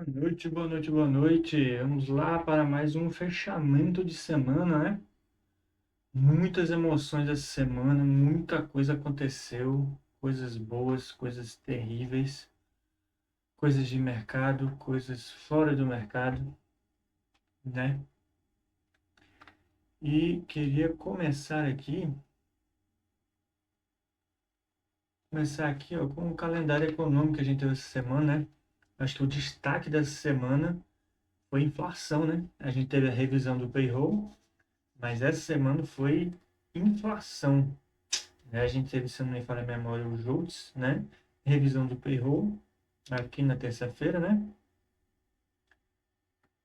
Boa noite, boa noite, boa noite. Vamos lá para mais um fechamento de semana, né? Muitas emoções essa semana, muita coisa aconteceu, coisas boas, coisas terríveis, coisas de mercado, coisas fora do mercado, né? E queria começar aqui, ó, com o calendário econômico que a gente teve essa semana, né? Acho que o destaque dessa semana foi a inflação, né? A gente teve a revisão do payroll. Mas essa semana foi inflação, né? A gente teve, se não me falha a memória, o JOLTS, né? Revisão do payroll, aqui na terça-feira, né?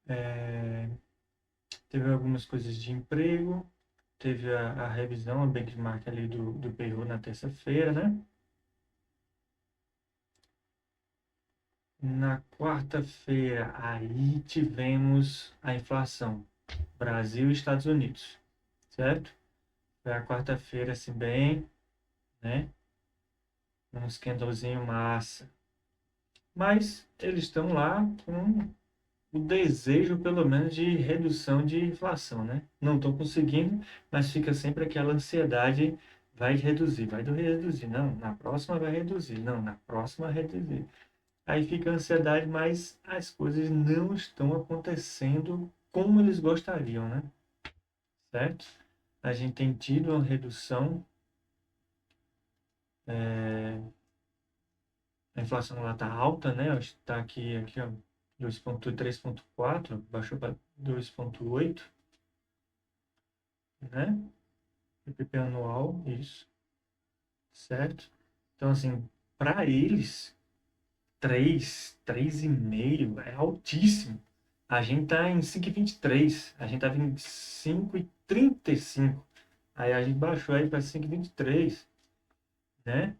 É, teve algumas coisas de emprego, teve a revisão, a benchmark ali do payroll na terça-feira, né? Na quarta-feira, aí tivemos a inflação, Brasil e Estados Unidos, certo? Foi a quarta-feira, assim, bem, né? Um escandalzinho massa. Mas eles estão lá com o desejo, pelo menos, de redução de inflação, né? Não estão conseguindo, mas fica sempre aquela ansiedade, vai reduzir, vai reduzir, não, na próxima vai reduzir, não, na próxima vai reduzir. Aí fica a ansiedade, mas as coisas não estão acontecendo como eles gostariam, né? Certo? A gente tem tido uma redução, a inflação lá está alta, né? Está aqui, ó, 2,3,4, baixou para 2,8, né? PPP anual, isso, certo? Então, assim, para eles, 3,5 é altíssimo. A gente está em 5,23, a gente estava em 5,35. Aí a gente baixou aí para 5,23, né?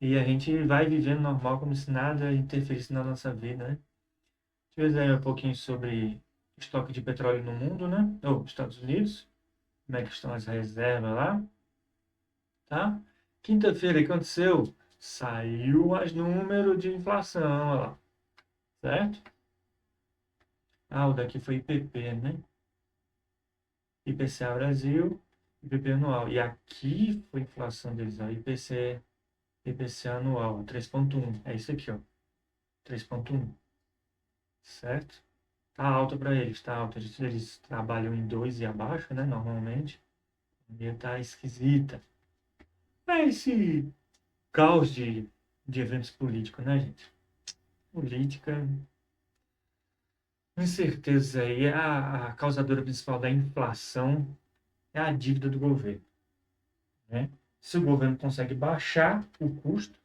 E a gente vai vivendo normal como se nada interferisse na nossa vida, né? Deixa eu ver um pouquinho sobre estoque de petróleo no mundo, né? Ou Estados Unidos, como é que estão as reservas lá, tá? Quinta-feira, o que aconteceu? Saiu mais número de inflação, ó lá, certo? Ah, o daqui foi IPP, né? IPCA Brasil, IPP anual. E aqui foi a inflação deles, ó, IPCA anual, 3,1. É isso aqui, ó, 3,1, certo? Tá alto para eles, tá alto. Eles trabalham em 2 e abaixo, né, normalmente. A minha tá esquisita. É esse caos de eventos políticos, né, gente? Política, com certeza, aí a causadora principal da inflação é a dívida do governo, né? Se o governo consegue baixar o custo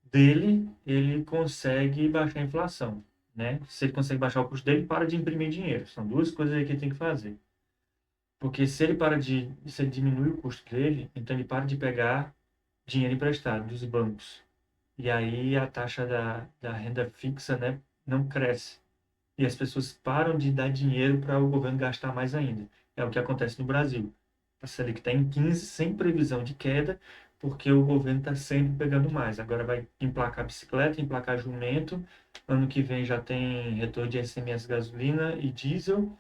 dele, ele consegue baixar a inflação, né? Se ele consegue baixar o custo dele, para de imprimir dinheiro. São duas coisas aí que ele tem que fazer. Porque se ele diminui o custo dele, então ele para de pegar dinheiro emprestado dos bancos. E aí a taxa da renda fixa, né, não cresce. E as pessoas param de dar dinheiro para o governo gastar mais ainda. É o que acontece no Brasil. A Selic está em 15 sem previsão de queda, porque o governo está sempre pegando mais. Agora vai emplacar bicicleta, emplacar jumento. Ano que vem já tem retorno de ICMS gasolina e diesel.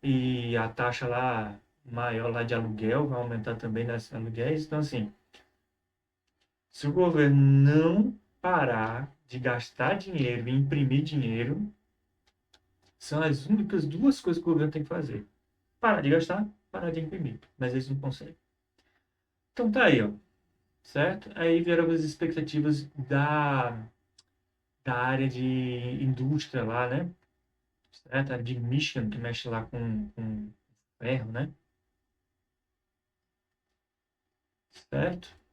E a taxa lá maior lá de aluguel vai aumentar também nas aluguéis. Então, assim, se o governo não parar de gastar dinheiro e imprimir dinheiro, são as únicas duas coisas que o governo tem que fazer. Parar de gastar, parar de imprimir. Mas eles não conseguem. Então tá aí, ó. Certo? Aí vieram as expectativas da área de indústria lá, né? Certo? A área de Michigan, que mexe lá com ferro, né? Certo?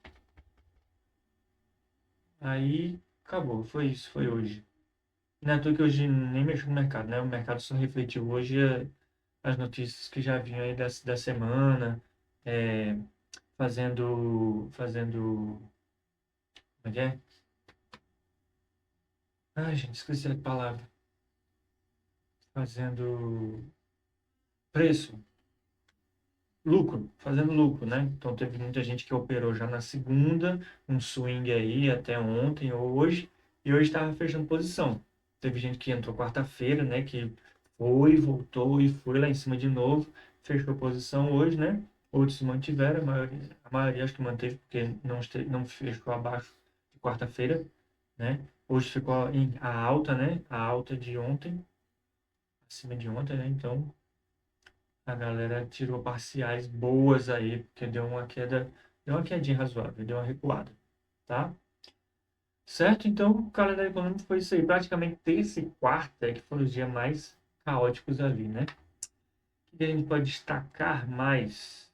Aí acabou. Foi isso, foi hoje. Não é à toa que hoje nem mexeu no mercado, né? O mercado só refletiu hoje as notícias que já vinham aí da semana, é, fazendo, como é que é? Ai, gente, esqueci a palavra. Fazendo preço, lucro, fazendo lucro, né? Então teve muita gente que operou já na segunda, um swing aí até ontem ou hoje, e hoje estava fechando posição. Teve gente que entrou quarta-feira, né? Que foi, voltou e foi lá em cima de novo. Fechou posição hoje, né? Outros se mantiveram, a maioria acho que manteve, porque não fechou abaixo de quarta-feira, né? Hoje ficou a alta, né? A alta de ontem, acima de ontem, né? Então, a galera tirou parciais boas aí, porque deu uma quedinha razoável, deu uma recuada, tá? Certo? Então, o calendário econômico foi isso aí. Praticamente terça e quarta, que foram os dias mais caóticos ali, né? O que a gente pode destacar mais?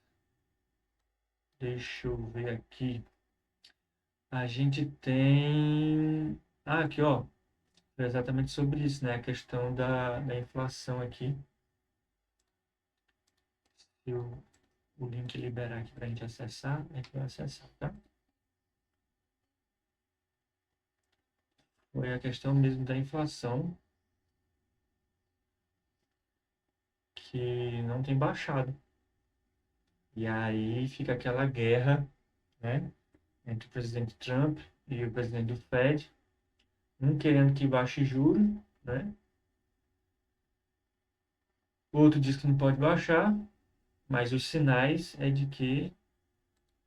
Deixa eu ver aqui. A gente tem. Ah, aqui, ó. É exatamente sobre isso, né? A questão da inflação aqui. Se o link liberar aqui para a gente acessar, a gente vai acessar, tá? Foi a questão mesmo da inflação, que não tem baixado. E aí fica aquela guerra, né? Entre o presidente Trump e o presidente do Fed, um querendo que baixe juros, né? O outro diz que não pode baixar, mas os sinais é de que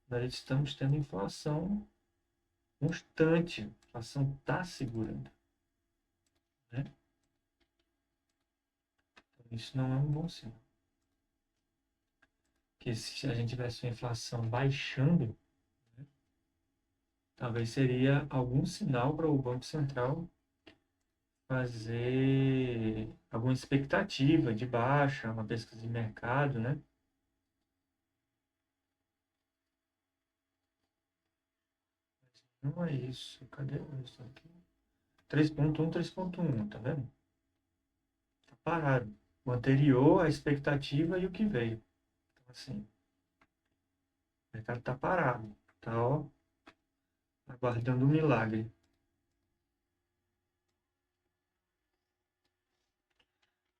nós estamos tendo inflação constante. A inflação está segurando, né? Então, isso não é um bom sinal. Porque se a gente tivesse uma inflação baixando, né, talvez seria algum sinal para o Banco Central fazer alguma expectativa de baixa, uma pesquisa de mercado, né? Não é isso. Cadê isso aqui? 3.1, 3.1, tá vendo? Tá parado. O anterior, a expectativa e o que veio. Então, assim, o mercado tá parado. Tá, ó, aguardando um milagre.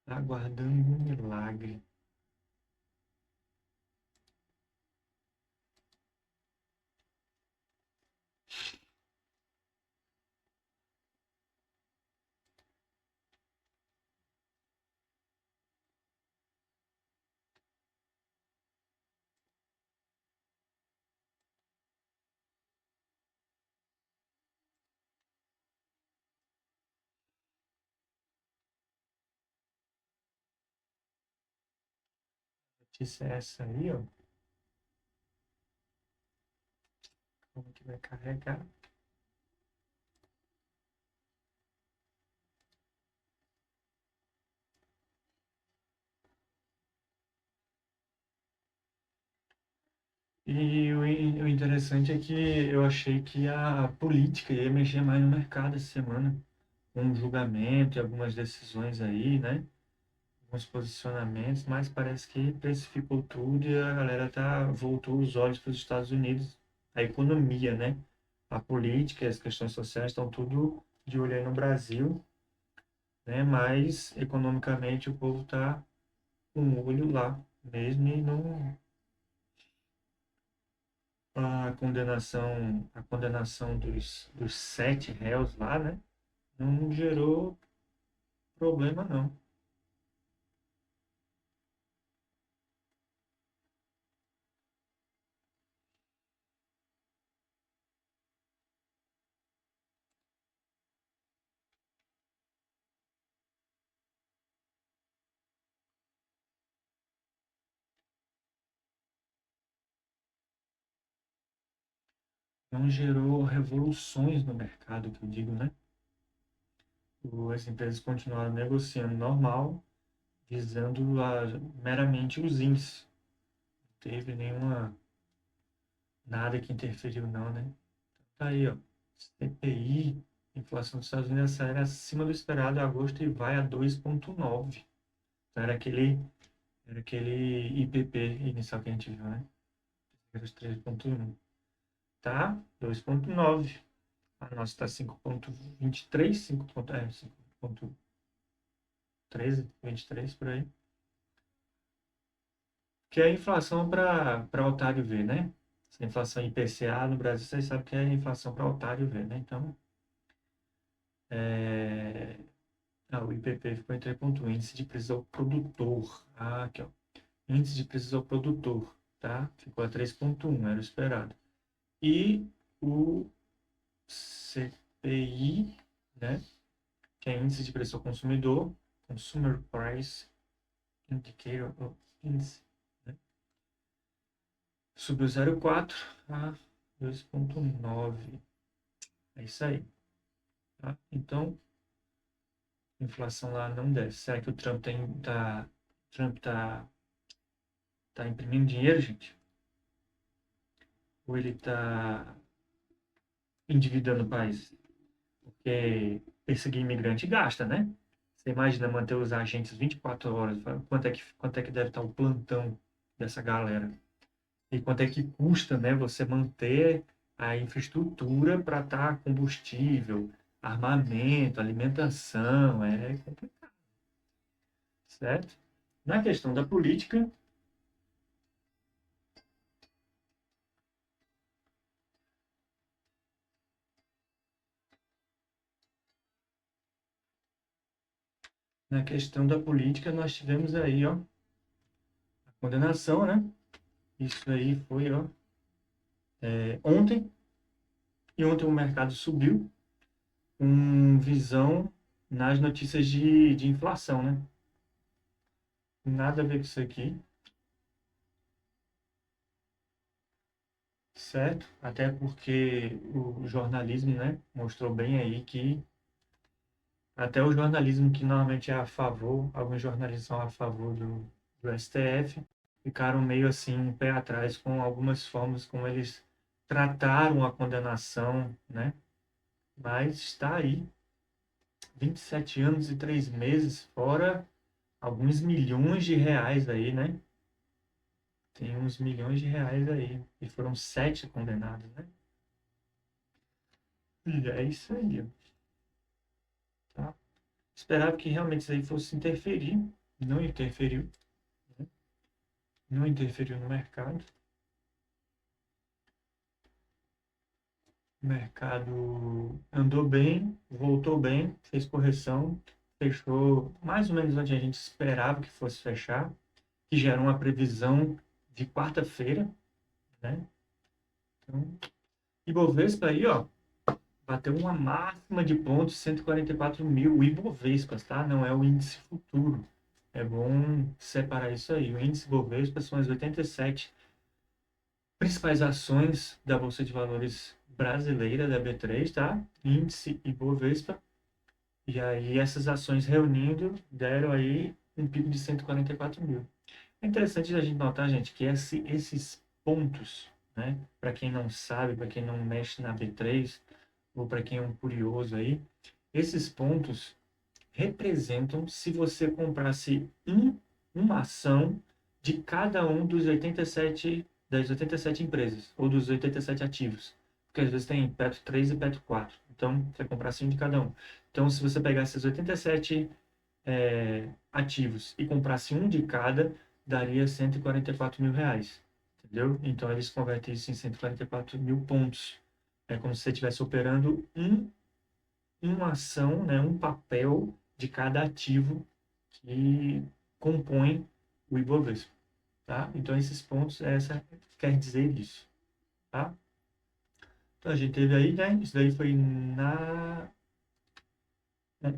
Aguardando um milagre. Notícia é essa aí, ó. Como que vai carregar? E o interessante é que eu achei que a política ia mexer mais no mercado essa semana, com um julgamento e algumas decisões aí, né? Alguns posicionamentos, mas parece que precificou tudo e a galera voltou os olhos para os Estados Unidos, a economia, né? A política, as questões sociais estão tudo de olho aí no Brasil, né? Mas economicamente o povo está com o olho lá mesmo e não a condenação dos 7 réus lá, né? Não gerou problema, não. Não gerou revoluções no mercado, que eu digo, né? As empresas continuaram negociando normal, visando meramente os índices. Não teve nada que interferiu, não, né? Tá aí, ó. CPI, inflação dos Estados Unidos acelera acima do esperado em agosto e vai a 2,9. Então, era aquele IPP inicial que a gente viu, né? Era os 3,1. Tá? 2,9. A nossa está 5,23, 5,13, 23 por aí. Que é a inflação para otário ver, né? Essa inflação IPCA no Brasil, vocês sabem que é a inflação para otário ver, né? Então, é, O IPP ficou em 3,1. Índice de preços ao produtor. Aqui, ó. Índice de preços ao produtor, tá? Ficou a 3,1, era o esperado. E o CPI, né? Que é Índice de Preço ao Consumidor, Consumer Price Indicator, índice, né? Subiu 0,4 a 2,9. É isso aí, tá? Então, inflação lá não desce. Será que o Trump tá imprimindo dinheiro, gente? Ou ele tá endividando o país? Porque perseguir imigrante gasta, né? Você imagina manter os agentes 24 horas, quanto é que deve estar o plantão dessa galera? E quanto é que custa, né, você manter a infraestrutura para estar combustível, armamento, alimentação, é complicado, certo? Na questão da política, nós tivemos aí, ó, a condenação, né? Isso aí foi, ó, ontem, e ontem o mercado subiu com visão nas notícias de inflação, né? Nada a ver com isso aqui, certo? Até porque o jornalismo, né, mostrou bem aí que até o jornalismo que normalmente é a favor, alguns jornalistas são a favor do STF, ficaram meio assim, um pé atrás com algumas formas como eles trataram a condenação, né? Mas está aí, 27 anos e 3 meses, fora alguns milhões de reais aí, né? Tem uns milhões de reais aí. E foram 7 condenados, né? E é isso aí, ó, tá? Esperava que realmente isso aí fosse interferir. Não interferiu, né? Não interferiu no mercado. O mercado andou bem, voltou bem, fez correção, fechou mais ou menos onde a gente esperava que fosse fechar, que já era uma previsão de quarta-feira, né? Então, Ibovespa aí, ó, bateu uma máxima de pontos, 144 mil. O Ibovespa, tá? Não é o índice futuro. É bom separar isso aí. O índice Ibovespa são as 87 principais ações da Bolsa de Valores brasileira, da B3, tá? Índice Ibovespa. E aí essas ações reunindo deram aí um pico de 144 mil. É interessante a gente notar, gente, que esses pontos, né? Para quem não sabe, para quem não mexe na B3, ou para quem é um curioso aí, esses pontos representam se você comprasse uma ação de cada um das 87 empresas, ou dos 87 ativos. Porque às vezes tem Petro 3 e Petro 4. Então, você comprasse um de cada um. Então, se você pegasse esses 87 ativos e comprasse um de cada, daria 144 mil reais. Entendeu? Então, eles convertem isso em 144 mil pontos. É como se você estivesse operando uma ação, né, um papel de cada ativo que compõe o Ibovespa, tá? Então, esses pontos, essa quer dizer isso, tá? Então, a gente teve aí, né, isso daí foi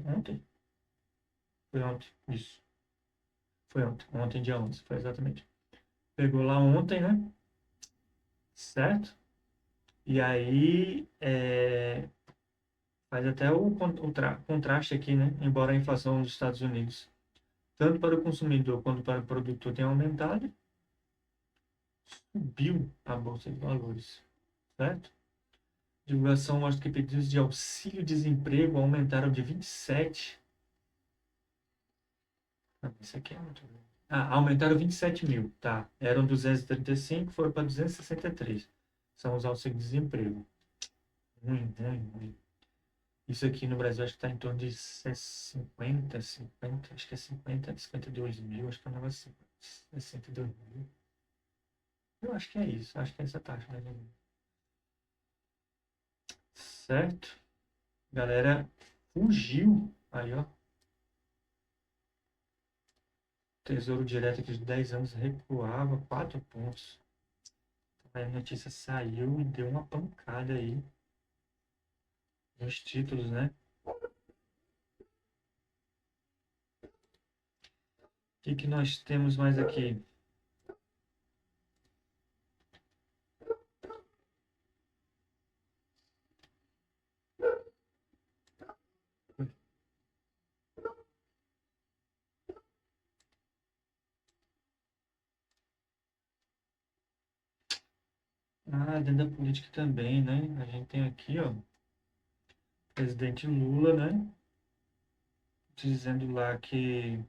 ontem? Foi ontem, isso. Foi ontem dia 11, foi exatamente. Pegou lá ontem, né, certo? E aí, faz até o contraste aqui, né, embora a inflação dos Estados Unidos, tanto para o consumidor quanto para o produtor, tenha aumentado, subiu a Bolsa de Valores, certo? Divulgação mostra que pedidos de auxílio-desemprego aumentaram de 27. Não, isso aqui é muito. Aumentaram 27 mil, tá? Eram 235, foram para 263. São os auxílios-desemprego. Ruim, ruim, ruim. Isso aqui no Brasil acho que está em torno de 50, acho que é 52 mil, acho que é um negócio assim, 62 mil. Eu acho que é isso, acho que é essa taxa, né? Certo? Galera fugiu. Aí, ó. Tesouro Direto aqui de 10 anos recuava 4 pontos. Aí a notícia saiu e deu uma pancada aí nos títulos, né? O que que nós temos mais aqui? Ah, dentro da política também, né? A gente tem aqui, ó, o presidente Lula, né? Dizendo lá que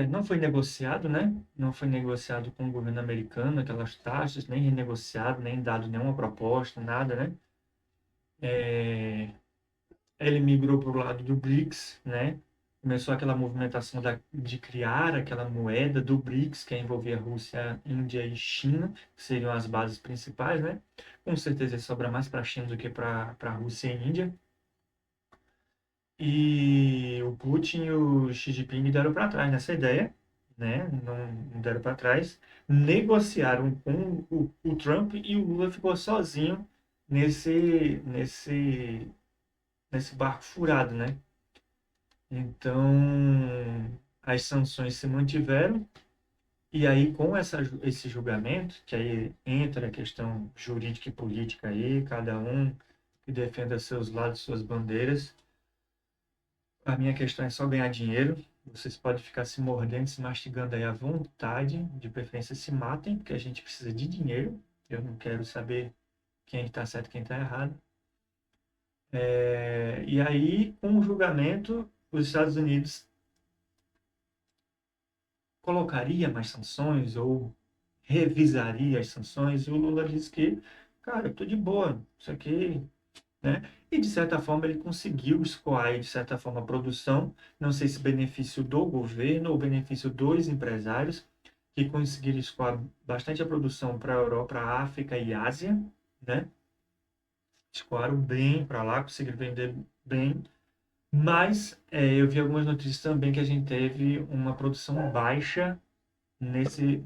não foi negociado, né? Não foi negociado com o governo americano aquelas taxas, nem renegociado, nem dado nenhuma proposta, nada, né? É, ele migrou para o lado do BRICS, né? Começou aquela movimentação de criar aquela moeda do BRICS, que envolvia Rússia, Índia e China, que seriam as bases principais, né? Com certeza sobra mais para a China do que para a Rússia e Índia. E o Putin e o Xi Jinping deram para trás nessa ideia, né? Não deram para trás. Negociaram com o Trump e o Lula ficou sozinho nesse barco furado, né? Então, as sanções se mantiveram, e aí, com esse julgamento, que aí entra a questão jurídica e política aí, cada um que defenda seus lados, suas bandeiras. A minha questão é só ganhar dinheiro. Vocês podem ficar se mordendo, se mastigando aí à vontade, de preferência se matem, porque a gente precisa de dinheiro. Eu não quero saber quem está certo e quem está errado. E aí, com o julgamento, os Estados Unidos colocaria mais sanções ou revisaria as sanções, e o Lula disse que, cara, eu tô de boa, isso aqui, né? E de certa forma ele conseguiu escoar, de certa forma, a produção, não sei se benefício do governo ou benefício dos empresários, que conseguiram escoar bastante a produção para a Europa, África e Ásia, né? Escoaram bem para lá, conseguiram vender bem, mas eu vi algumas notícias também que a gente teve uma produção baixa nesse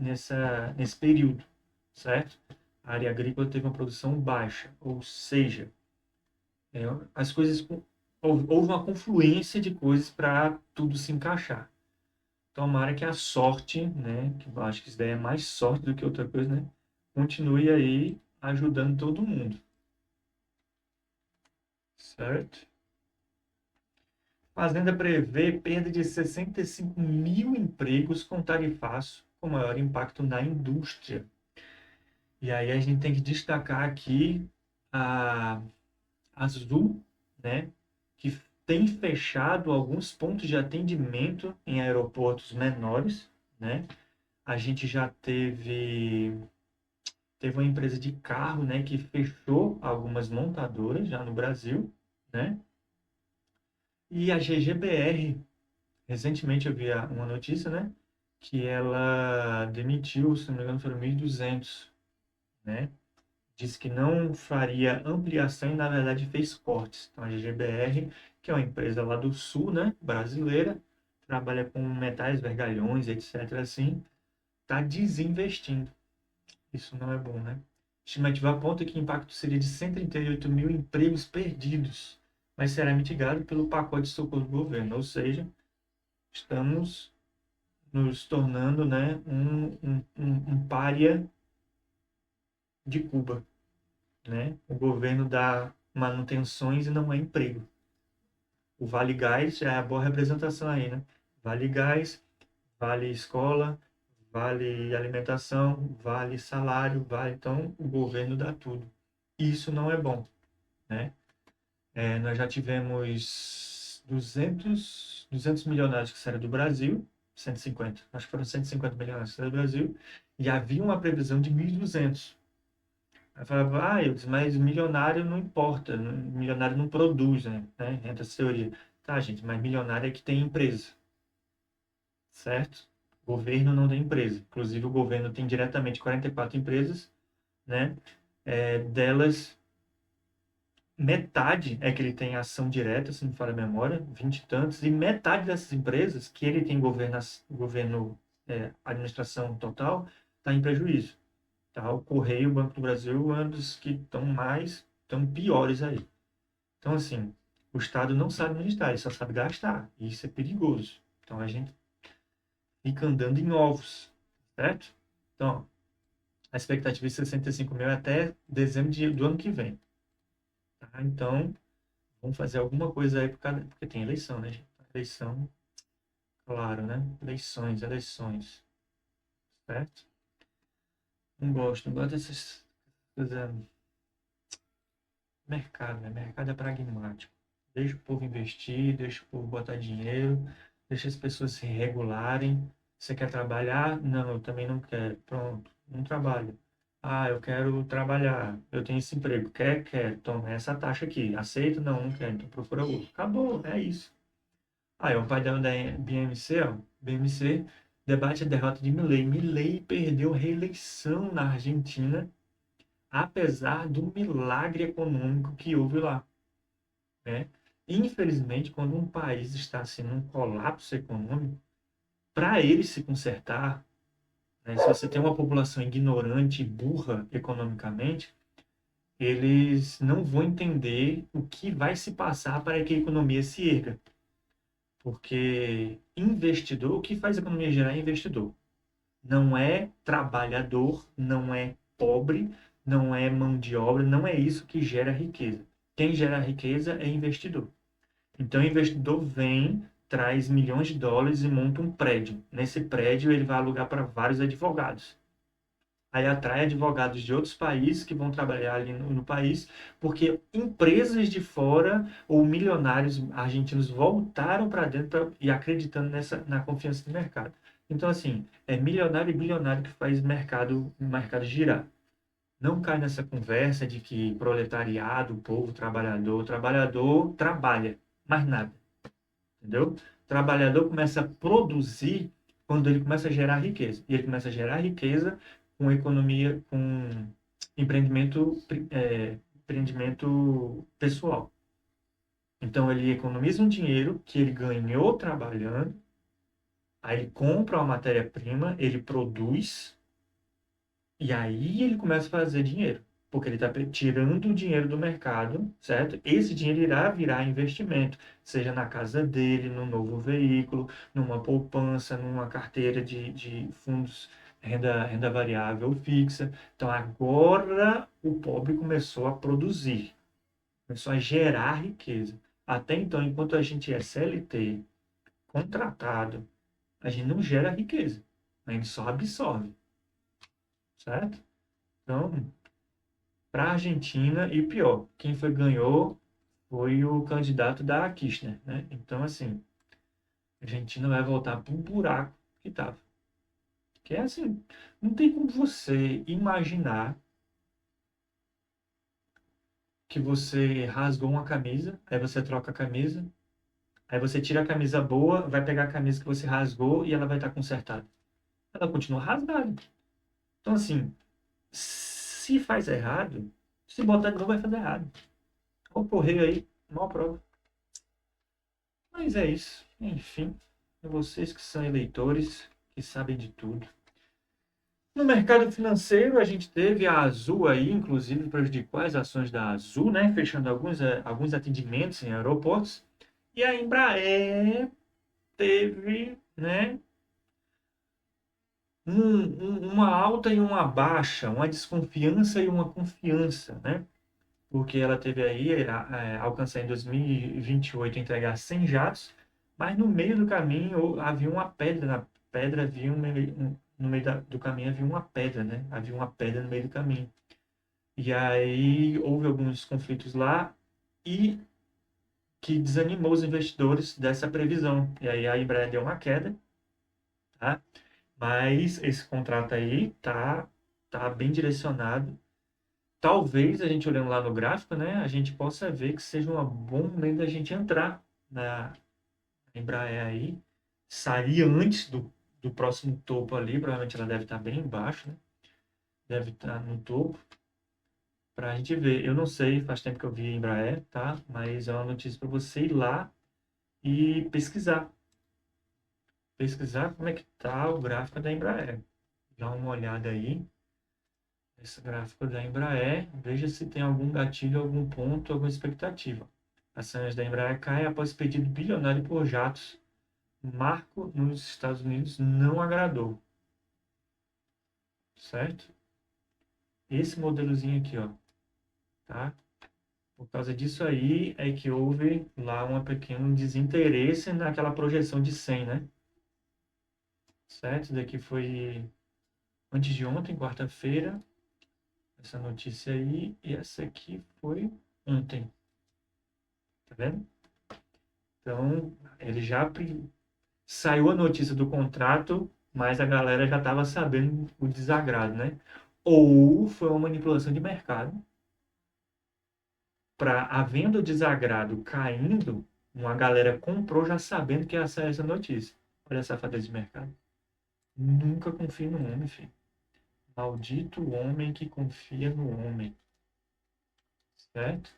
período, certo? A área agrícola teve uma produção baixa, ou seja, é, as coisas houve uma confluência de coisas para tudo se encaixar. Tomara que a sorte, né, que eu acho que isso daí é mais sorte do que outra coisa, né, continue aí ajudando todo mundo, certo? Fazenda prevê perda de 65 mil empregos com tarifaço, com maior impacto na indústria. E aí a gente tem que destacar aqui a Azul, né, que tem fechado alguns pontos de atendimento em aeroportos menores, né? A gente já teve uma empresa de carro, né, que fechou algumas montadoras já no Brasil, né? E a GGBR, recentemente eu vi uma notícia, né, que ela demitiu, se não me engano, foram 1.200, né? Disse que não faria ampliação e, na verdade, fez cortes. Então, a GGBR, que é uma empresa lá do sul, né, brasileira, trabalha com metais, vergalhões, etc., assim, está desinvestindo. Isso não é bom, né? A estimativa aponta que o impacto seria de 138 mil empregos perdidos, mas será mitigado pelo pacote de socorro do governo. Ou seja, estamos nos tornando, né, um pária de Cuba, né? O governo dá manutenções e não é emprego. O Vale Gás já é a boa representação aí, né? Vale Gás, vale escola, vale alimentação, vale salário, vale... Então, o governo dá tudo. Isso não é bom, né? Nós já tivemos 200 milionários que saíram do Brasil, 150, acho que foram 150 milionários que saíram do Brasil, e havia uma previsão de 1.200. Aí falava, mas milionário não importa, milionário não produz, né? Entra essa teoria. Tá, gente, mas milionário é que tem empresa, certo? O governo não tem empresa. Inclusive, o governo tem diretamente 44 empresas, né? Delas, metade é que ele tem ação direta, se não me falha a memória, 20 e tantos, e metade dessas empresas que ele tem governo, administração total, está em prejuízo. Tá? O Correio, o Banco do Brasil é um dos que estão piores aí. Então, assim, o Estado não sabe administrar, ele só sabe gastar. E isso é perigoso. Então, a gente fica andando em ovos, certo? Então, a expectativa de 65 mil é até dezembro do ano que vem. Tá? Então, vamos fazer alguma coisa aí porque tem eleição, né, gente? Eleição, claro, né? Eleições, certo? Não gosto dessas coisas. Mercado, né? Mercado é pragmático. Deixa o povo investir, deixa o povo botar dinheiro, deixa as pessoas se regularem. Você quer trabalhar? Não, eu também não quero. Pronto, não trabalho. Ah, eu quero trabalhar. Eu tenho esse emprego. Quer? Quer. Toma essa taxa aqui. Aceita? Não, não quero. Então procura outro. Acabou, é isso. Ah, é o painel da BMC, ó. BMC debate a derrota de Milei. Milei perdeu reeleição na Argentina, apesar do milagre econômico que houve lá, né? Infelizmente, quando um país está assim num colapso econômico, para ele se consertar, né, se você tem uma população ignorante e burra economicamente, eles não vão entender o que vai se passar para que a economia se erga. Porque investidor, o que faz a economia gerar é investidor. Não é trabalhador, não é pobre, não é mão de obra, não é isso que gera riqueza. Quem gera riqueza é investidor. Então, o investidor vem, traz milhões de dólares e monta um prédio. Nesse prédio, ele vai alugar para vários advogados. Aí atrai advogados de outros países que vão trabalhar ali no país, porque empresas de fora ou milionários argentinos voltaram para dentro e acreditando na confiança do mercado. Então, assim, é milionário e bilionário que faz o mercado girar. Não cai nessa conversa de que proletariado, povo, o trabalhador trabalha, mais nada, entendeu? O trabalhador começa a produzir quando ele começa a gerar riqueza. E ele começa a gerar riqueza com economia, com empreendimento pessoal. Então, ele economiza um dinheiro que ele ganhou trabalhando, aí ele compra uma matéria-prima, ele produz, e aí ele começa a fazer dinheiro, porque ele está tirando o dinheiro do mercado, certo? Esse dinheiro irá virar investimento, seja na casa dele, num novo veículo, numa poupança, numa carteira de fundos, renda variável fixa. Então agora o pobre começou a produzir, começou a gerar riqueza. Até então, enquanto a gente é CLT, contratado, a gente não gera riqueza, a gente só absorve, certo? Então, para a Argentina, e pior, quem ganhou foi o candidato da Kirchner, né? Então, assim, a Argentina vai voltar para o buraco que estava. Que é assim, não tem como você imaginar que você rasgou uma camisa, aí você troca a camisa, aí você tira a camisa boa, vai pegar a camisa que você rasgou e ela vai estar consertada. Ela continua rasgada. Então, assim, se faz errado, se botar de novo vai fazer errado. Olha o correio aí, mal prova. Mas é isso. Enfim, é vocês que são eleitores, que sabem de tudo. No mercado financeiro, a gente teve a Azul aí, inclusive prejudicou as ações da Azul, né? Fechando alguns atendimentos em aeroportos. E a Embraer teve, né? Uma alta e uma baixa, uma desconfiança e uma confiança, né? Porque ela teve aí, alcançar em 2028, entregar 100 jatos, mas no meio do caminho havia uma pedra, na pedra havia no meio do caminho havia uma pedra, né? Havia uma pedra no meio do caminho. E aí houve alguns conflitos lá e que desanimou os investidores dessa previsão. E aí a Embraer deu uma queda, tá? Mas esse contrato aí tá bem direcionado. Talvez a gente olhando lá no gráfico, né, a gente possa ver que seja um bom momento da gente entrar na Embraer aí, sair antes do próximo topo ali, provavelmente ela deve estar bem embaixo, né? Deve estar no topo, para a gente ver. Eu não sei, faz tempo que eu vi a Embraer, tá? Mas é uma notícia para você ir lá e pesquisar. Pesquisar como é que tá o gráfico da Embraer. Dá uma olhada aí, esse gráfico da Embraer, veja se tem algum gatilho, algum ponto, alguma expectativa. As ações da Embraer caem após pedido bilionário por jatos. Marco nos Estados Unidos não agradou, certo? Esse modelozinho aqui, ó, tá? Por causa disso aí é que houve lá um pequeno desinteresse naquela projeção de 100, né? Certo? Isso daqui foi antes de ontem, quarta-feira, essa notícia aí, e essa aqui foi ontem, tá vendo? Então, ele já saiu a notícia do contrato, mas a galera já estava sabendo o desagrado, né? Ou foi uma manipulação de mercado para, havendo o desagrado caindo, uma galera comprou já sabendo que ia sair essa notícia. Olha essa safadeza de mercado. Nunca confie no homem, filho. Maldito o homem que confia no homem. Certo?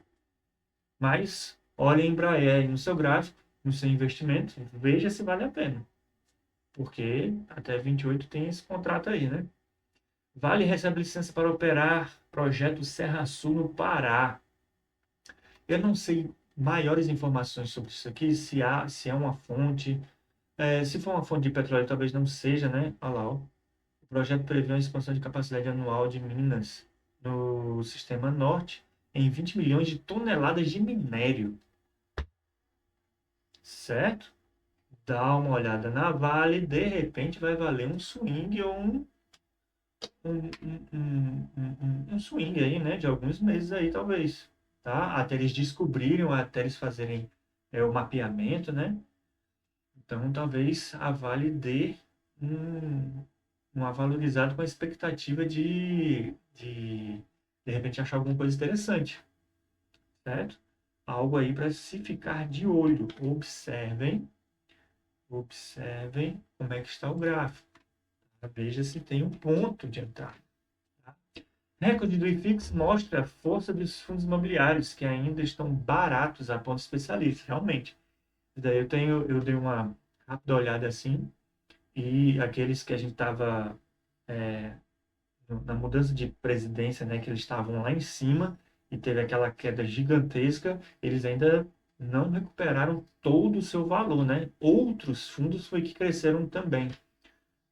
Mas, olhe a Embraer aí no seu gráfico, no seu investimento, veja se vale a pena. Porque até 28 tem esse contrato aí, né? Vale recebe licença para operar projeto Serra Sul no Pará. Eu não sei maiores informações sobre isso aqui, se é uma fonte. Se for uma fonte de petróleo, talvez não seja, né? Olha lá, ó. O projeto prevê uma expansão de capacidade anual de minas no Sistema Norte em 20 milhões de toneladas de minério. Certo? Dá uma olhada na Vale, de repente vai valer um swing ou um swing aí, né? De alguns meses aí, talvez. Tá? Até eles descobrirem, até eles fazerem o mapeamento, né? Então, talvez a Vale dê uma valorizada com a expectativa de repente, achar alguma coisa interessante, certo? Algo aí para se ficar de olho. Observem como é que está o gráfico. Veja se tem um ponto de entrada. Tá? Recorde do IFIX mostra a força dos fundos imobiliários, que ainda estão baratos a ponto especialista, realmente. Daí eu dei uma rápida olhada assim, e aqueles que a gente estava na mudança de presidência, né, que eles estavam lá em cima e teve aquela queda gigantesca, eles ainda não recuperaram todo o seu valor, né? Outros fundos foi que cresceram também.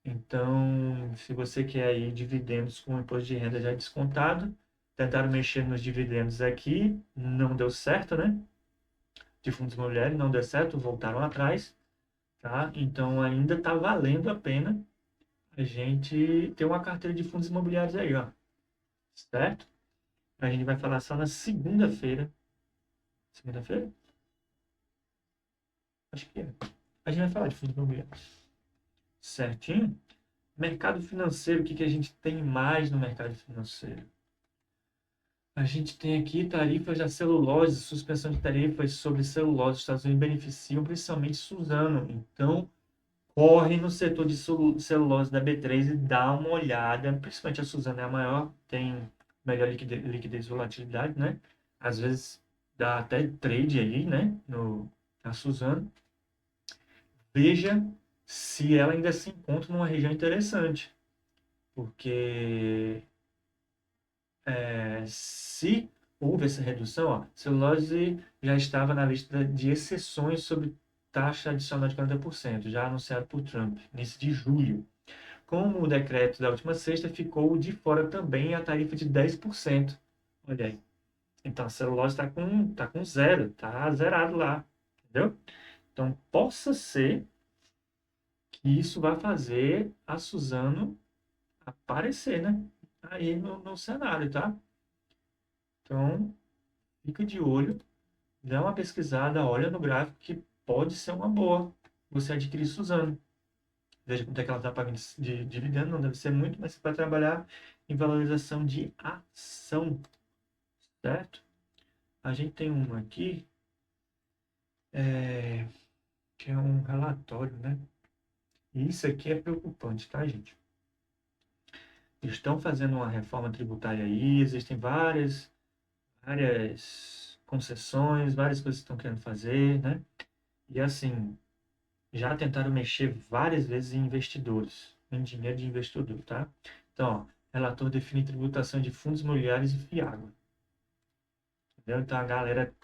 Então, se você quer aí dividendos com imposto de renda já descontado, tentaram mexer nos dividendos aqui, não deu certo, né? De fundos imobiliários, não deu certo, voltaram atrás, tá? Então, ainda está valendo a pena a gente ter uma carteira de fundos imobiliários aí, ó. Certo? A gente vai falar só na segunda-feira. Segunda-feira? Acho que é. A gente vai falar de fundos imobiliários. Certinho? Mercado financeiro, o que a gente tem mais no mercado financeiro? A gente tem aqui tarifas da celulose, suspensão de tarifas sobre celulose. Os Estados Unidos beneficiam principalmente Suzano. Então, corre no setor de celulose da B3 e dá uma olhada. Principalmente a Suzano é a maior, tem melhor liquidez e volatilidade, né? Às vezes dá até trade aí, né? Na Suzano. Veja se ela ainda se encontra numa região interessante. Porque se houve essa redução, ó, celulose já estava na lista de exceções sobre taxa adicional de 40%, já anunciado por Trump, nesse de julho. Como o decreto da última sexta ficou de fora também a tarifa de 10%. Olha aí. Então a celulose tá com zero, tá zerado lá, entendeu? Então possa ser que isso vai fazer a Suzano aparecer, né? Aí no cenário, tá? Então, fica de olho, dá uma pesquisada, olha no gráfico que pode ser uma boa você adquirir Suzano. Veja quanto é que ela está pagando de dividendo, não deve ser muito, mas você vai trabalhar em valorização de ação, certo? A gente tem uma aqui, que é um relatório, né? E isso aqui é preocupante, tá, gente? Estão fazendo uma reforma tributária aí, existem várias. várias concessões, várias coisas que estão querendo fazer, né? E assim, já tentaram mexer várias vezes em investidores, em dinheiro de investidor, tá? Então, ó, relator define tributação de fundos imobiliários e fiágua. Entendeu? Então, a galera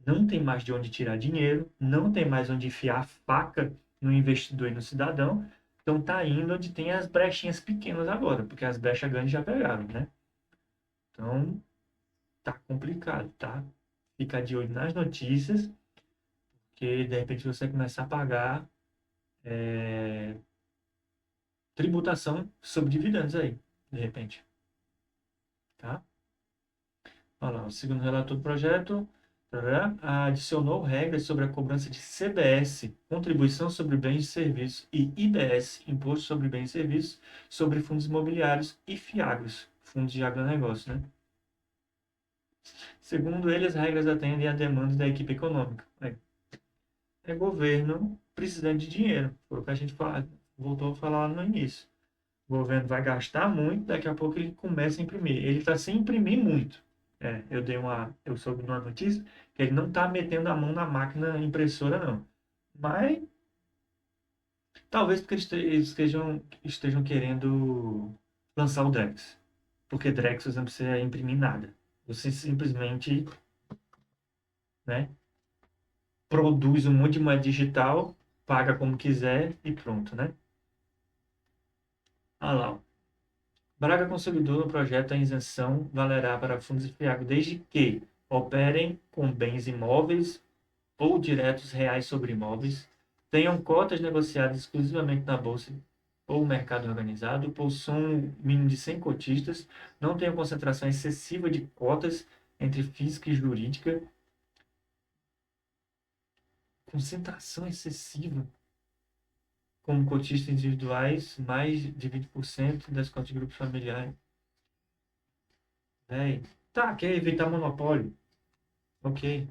não tem mais de onde tirar dinheiro, não tem mais onde enfiar a faca no investidor e no cidadão, então tá indo onde tem as brechinhas pequenas agora, porque as brechas grandes já pegaram, né? Então, tá complicado, tá? Fica de olho nas notícias, que de repente você começar a pagar tributação sobre dividendos aí, de repente, tá? Olha lá, o segundo relator do projeto adicionou regras sobre a cobrança de CBS, Contribuição sobre Bens e Serviços, e IBS, Imposto sobre Bens e Serviços, sobre fundos imobiliários e FIAGROS, fundos de agronegócio, né? Segundo ele, as regras atendem a demandas da equipe econômica. É governo precisando de dinheiro, foi o que a gente voltou a falar no início. O governo vai gastar muito, daqui a pouco ele começa a imprimir. Ele está sem imprimir muito. Eu soube numa notícia que ele não está metendo a mão na máquina impressora, não. Mas talvez porque eles estejam querendo lançar o Drex. Porque Drex você não precisa imprimir nada. Você simplesmente, né, produz um monte de moeda digital, paga como quiser e pronto, né? Ah lá, ó. Braga consolidou no projeto a isenção valerá para fundos de FIAG desde que operem com bens imóveis ou diretos reais sobre imóveis, tenham cotas negociadas exclusivamente na bolsa ou mercado organizado, possuam um mínimo de 100 cotistas, não tenham concentração excessiva de cotas entre física e jurídica, concentração excessiva como cotistas individuais, mais de 20% das cotas de grupos familiares. Véi. Tá, quer evitar monopólio. Ok.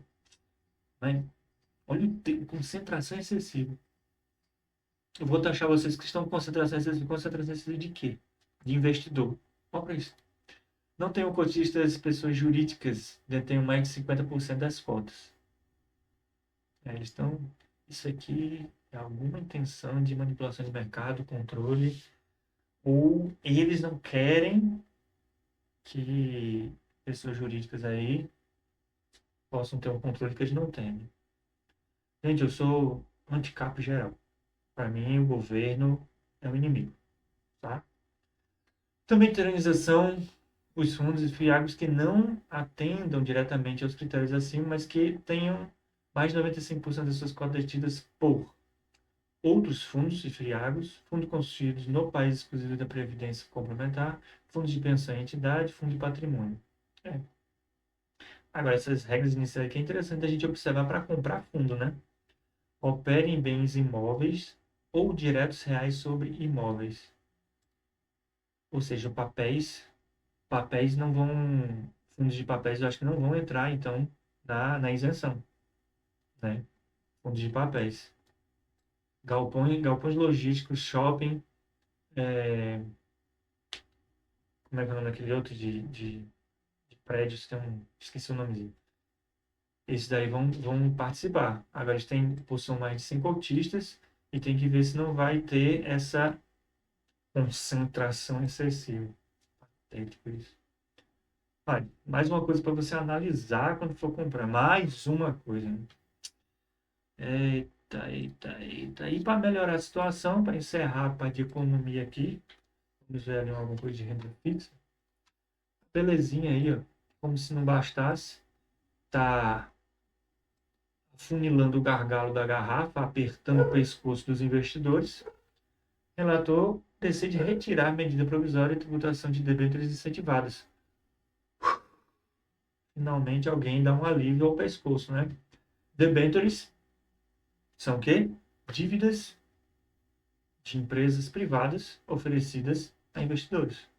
Mas olha concentração excessiva. Eu vou taxar vocês que estão com concentração excessiva. Concentração excessiva de quê? De investidor. Qual para isso? Não tenham cotistas, pessoas jurídicas detêm mais de 50% das cotas. Eles estão. Isso aqui é alguma intenção de manipulação de mercado, controle, ou eles não querem que pessoas jurídicas aí possam ter um controle que eles não têm. Gente, eu sou anticapo geral. Para mim, o governo é o inimigo, tá? Também tiranização, os fundos e fiagros que não atendam diretamente aos critérios acima, mas que tenham mais de 95% das suas cotas detidas por outros fundos e fiagros, fundos constituídos no país exclusivo da Previdência Complementar, fundos de pensão em entidade, fundo de patrimônio. É. Agora, essas regras iniciais aqui é interessante a gente observar para comprar fundo, né? Opere em bens imóveis ou diretos reais sobre imóveis. Ou seja, papéis não vão, fundos de papéis eu acho que não vão entrar, então, na isenção, né? Fundos de papéis. Galpões logísticos, shopping, como é que é o nome daquele outro de prédios, esqueci o nomezinho. Esses daí vão participar. Agora eles possuem mais de 5 autistas e tem que ver se não vai ter essa concentração excessiva. Patético isso. Olha, mais uma coisa para você analisar quando for comprar. Mais uma coisa, né? Eita, eita, eita. E para melhorar a situação, para encerrar a parte de economia aqui, vamos ver ali alguma coisa de renda fixa. Belezinha aí, ó. Como se não bastasse, tá afunilando o gargalo da garrafa, apertando o pescoço dos investidores. Relator decide retirar a medida provisória e tributação de debêntures incentivadas. Finalmente alguém dá um alívio ao pescoço, né? Debêntures são o quê? Dívidas de empresas privadas oferecidas a investidores.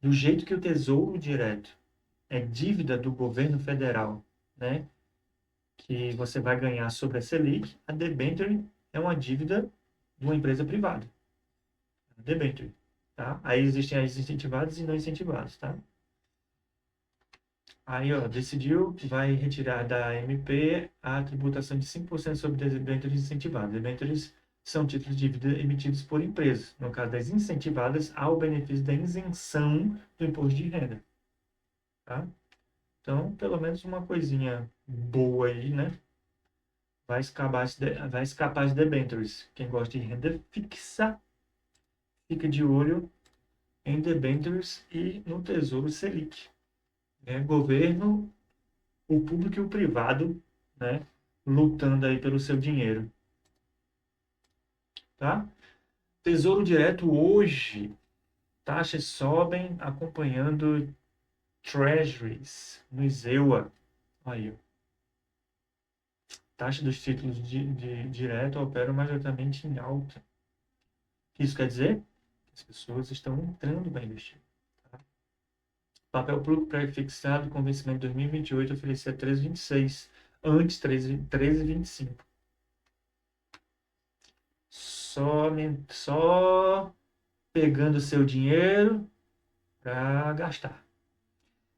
Do jeito que o Tesouro Direto é dívida do governo federal, né? Que você vai ganhar sobre a Selic, a debenture é uma dívida de uma empresa privada. Debenture, tá? Aí existem as incentivadas e não incentivadas, tá? Aí, ó, decidiu que vai retirar da MP a tributação de 5% sobre debêntures incentivadas. Debêntures são títulos de dívida emitidos por empresas. No caso das incentivadas, há o benefício da isenção do imposto de renda. Tá? Então, pelo menos uma coisinha boa aí, né? Vai escapar de debêntures. Quem gosta de renda fixa, fica de olho em debêntures e no Tesouro Selic. Governo, o público e o privado, né, lutando aí pelo seu dinheiro, tá? Tesouro Direto hoje, taxas sobem acompanhando Treasuries no IZEWA. Aí, ó. Taxa dos títulos de direto operam majoritariamente em alta. O que isso quer dizer? As pessoas estão entrando para investir. Tá? Papel público pré-fixado com vencimento em 2028 oferecia 13,26, antes 13,25. Só pegando seu dinheiro para gastar.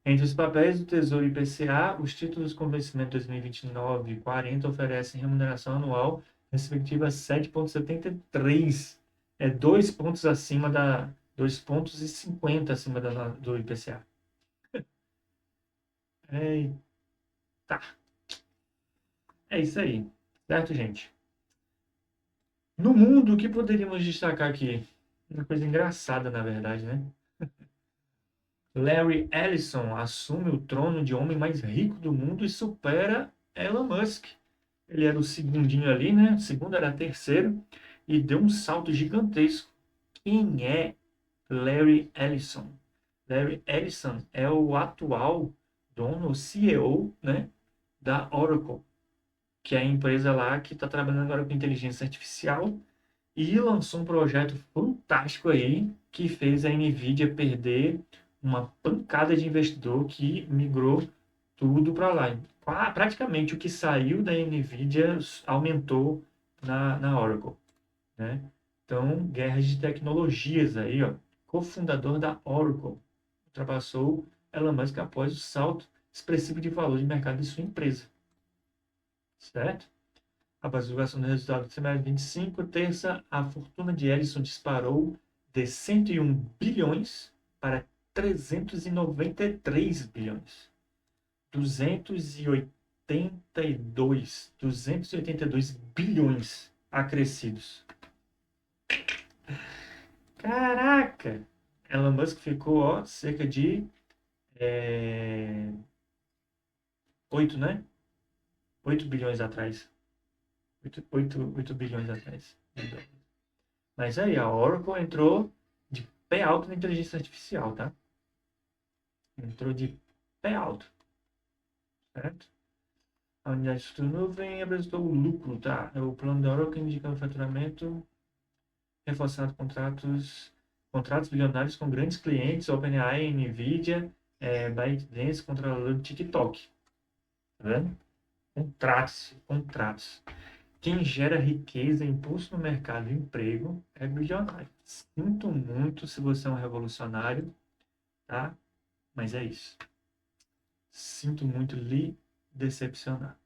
Entre os papéis do Tesouro IPCA, os títulos com vencimento 2029 e 40 oferecem remuneração anual respectiva 7,73. É 2 pontos acima da 2 pontos e 50 acima do IPCA. Eita. É isso aí. Certo, gente? No mundo, o que poderíamos destacar aqui? Uma coisa engraçada, na verdade, né? Larry Ellison assume o trono de homem mais rico do mundo e supera Elon Musk. Ele era o segundinho ali, né? O segundo era terceiro e deu um salto gigantesco. Quem é Larry Ellison? Larry Ellison é o atual dono, o CEO, né, da Oracle, que é a empresa lá que está trabalhando agora com inteligência artificial e lançou um projeto fantástico aí que fez a Nvidia perder uma pancada de investidor que migrou tudo para lá. Praticamente o que saiu da Nvidia aumentou na Oracle, né? Então, guerras de tecnologias aí, ó. Cofundador da Oracle ultrapassou Elon Musk após o salto expressivo de valor de mercado de sua empresa, certo? Após a divulgação do resultado do trimestre 25, terça, a fortuna de Ellison disparou de 101 bilhões para 393 bilhões. 282 bilhões acrescidos. Caraca! Elon Musk ficou, ó, cerca de 8, né? 8 bilhões atrás. 8 bilhões atrás. Mas aí, a Oracle entrou de pé alto na inteligência artificial, tá? Entrou de pé alto, certo? A unidade de estrutura nuvem apresentou o lucro, tá? O plano da Oracle indica o faturamento, reforçado contratos bilionários com grandes clientes, OpenAI, NVIDIA, ByteDance, controlador do TikTok. Tá vendo? Contratos. Quem gera riqueza, impulso no mercado e emprego é bilionário. Sinto muito se você é um revolucionário, tá? Mas é isso. Sinto muito lhe decepcionar.